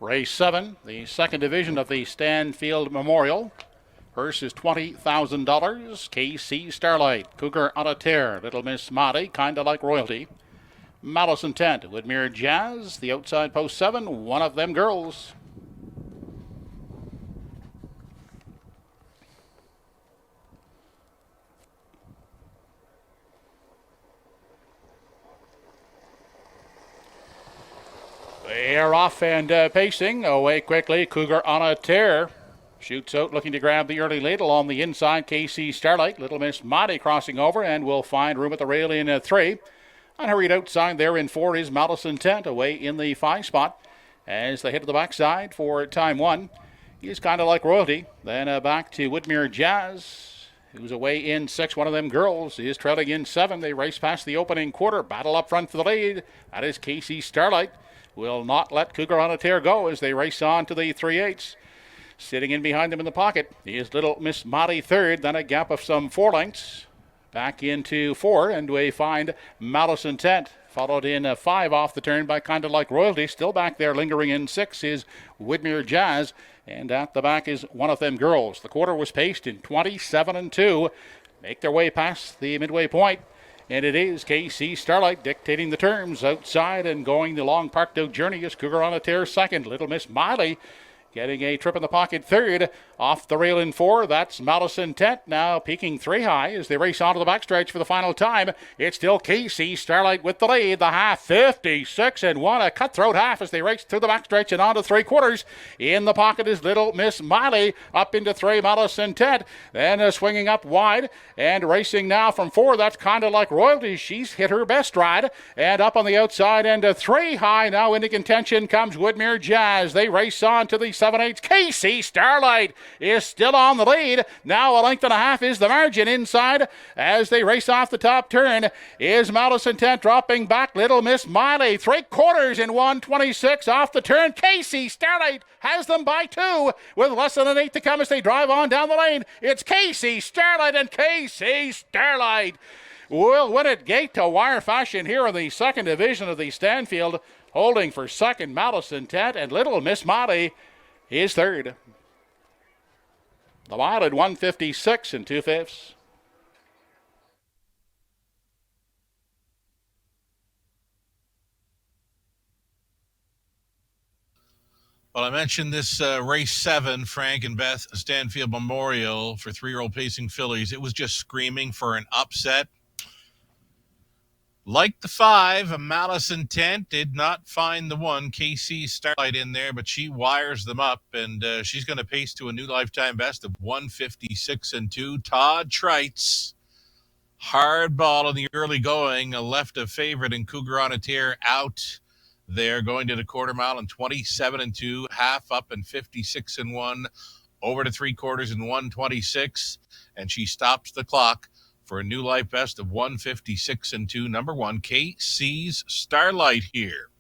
Race 7, the second division of the Stanfield Memorial. Purse is $20,000. KC Starlight, Cougar on a Tear, Little Miss Maddie, Kinda Like Royalty. Malice Intent, Woodmere Jazz, the outside post 7, One of Them Girls. They are off and pacing. Away quickly, Cougar on a Tear. Shoots out, looking to grab the early lead along the inside. KC Starlight, Little Miss Maddie crossing over, and will find room at the rail in 3. Unhurried outside there in 4 is Malice Intent, away in the 5 spot. As they head to the backside for time 1, he's Kinda Like Royalty. Then back to Woodmere Jazz, who's away in 6. One of Them Girls is trailing in 7. They race past the opening quarter. Battle up front for the lead. That is KC Starlight. Will not let Cougar on a Tear go as they race on to the 3/8. Sitting in behind them in the pocket is Little Miss Maddie third, then a gap of some 4 lengths. Back into 4, and we find Malice Intent, followed in 5 off the turn by Kinda Like Royalty. Still back there lingering in 6 is Woodmere Jazz, and at the back is One of Them Girls. The quarter was paced in 27-2. Make their way past the midway point. And it is KC Starlight dictating the terms outside and going the long parked out journey is Cougar on a Tear second. Little Miss Maddie getting a trip in the pocket third. Off the rail in 4, that's Malice Intent now peaking 3 high as they race onto the backstretch for the final time. It's still KC Starlight with the lead. The half 56-1, a cutthroat half as they race through the backstretch and on to 3/4. In the pocket is Little Miss Maddie up into 3, Malice Intent. Then swinging up wide and racing now from 4, that's Kinda Like Royalty. She's hit her best ride. And up on the outside and 3 high now into contention comes Woodmere Jazz. They race on to the 7/8. KC Starlight is still on the lead. Now a length and a half is the margin inside as they race off the top turn. Is Malice Intent dropping back. Little Miss Maddie 3/4 in 1:26 off the turn. KC Starlight has them by 2 with less than an 8 to come as they drive on down the lane. It's KC Starlight, and KC Starlight will win it gate to wire fashion here in the second division of the Stanfield. Holding for second Malice Intent, and Little Miss Maddie is third. The mile at 1:56 2/5. Well, I mentioned this race 7, Frank and Beth Stanfield Memorial for 3-year-old pacing fillies. It was just screaming for an upset. Like the 5, Malice Intent did not find the 1, KC Starlight, in there, but she wires them up, and she's going to pace to a new lifetime best of 1:56-2. Todd Trites, hard ball in the early going, left a favorite in Cougar on a Tear out there, going to the quarter mile in 27-2, half up in 56-1, over to 3/4 in 1:26, and she stops the clock for a new life best of 1:56-2. Number 1, KC's Starlight here.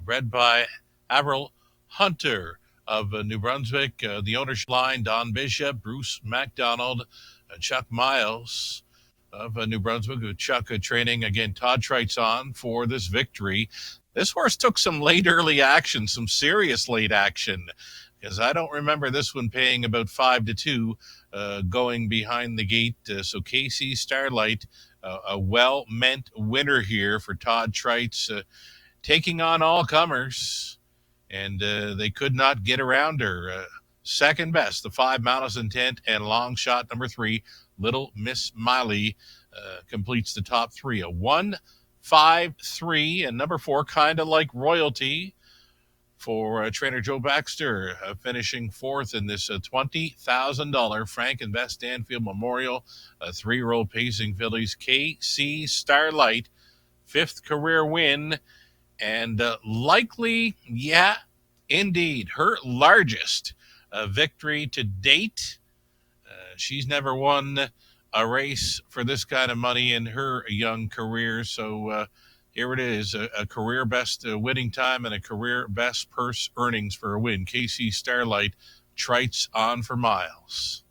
Bred by Avril Hunter of New Brunswick. The ownership line, Don Bishop, Bruce MacDonald, Chuck Miles of New Brunswick, with Chuck training, again, Todd Trites on for this victory. This horse took some late early action, some serious late action, because I don't remember this one paying about 5-2 going behind the gate. So KC Starlight, a well-meant winner here for Todd Trites, taking on all comers, and they could not get around her. Second best, the 5, Malice Intent, and long shot number 3, Little Miss Maddie, completes the top 3. A 1-5-3, and number 4, Kinda Like Royalty, for trainer Joe Baxter, finishing 4th in this $20,000 Frank and Beth Stanfield Memorial 3-year-old pacing fillies. KC Starlight, 5th career win, and likely, yeah, indeed, her largest victory to date. She's never won a race for this kind of money in her young career, so here it is, a career best winning time and a career best purse earnings for a win. KC Starlight, Trites on for miles.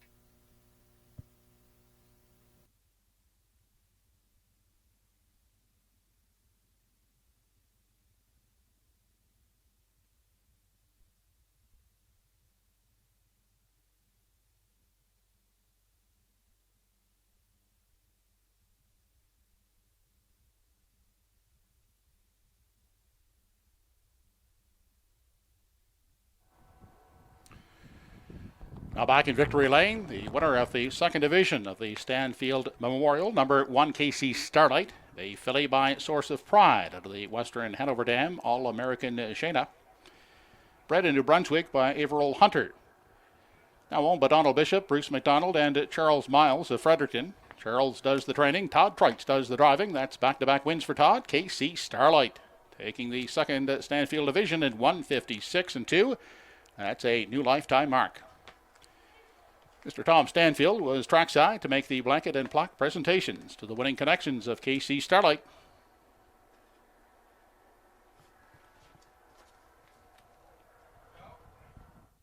Now back in Victory Lane, the winner of the second division of the Stanfield Memorial, number 1 KC Starlight, the filly by Source of Pride out of the Western Hanover Dam, All-American Shayna. Bred in New Brunswick by Averill Hunter. Now owned by Donald Bishop, Bruce McDonald, and Charles Miles of Fredericton. Charles does the training, Todd Trites does the driving. That's back-to-back wins for Todd. KC Starlight taking the second Stanfield division in 156-2. That's a new lifetime mark. Mr. Tom Stanfield was trackside to make the blanket and plaque presentations to the winning connections of KC Starlight.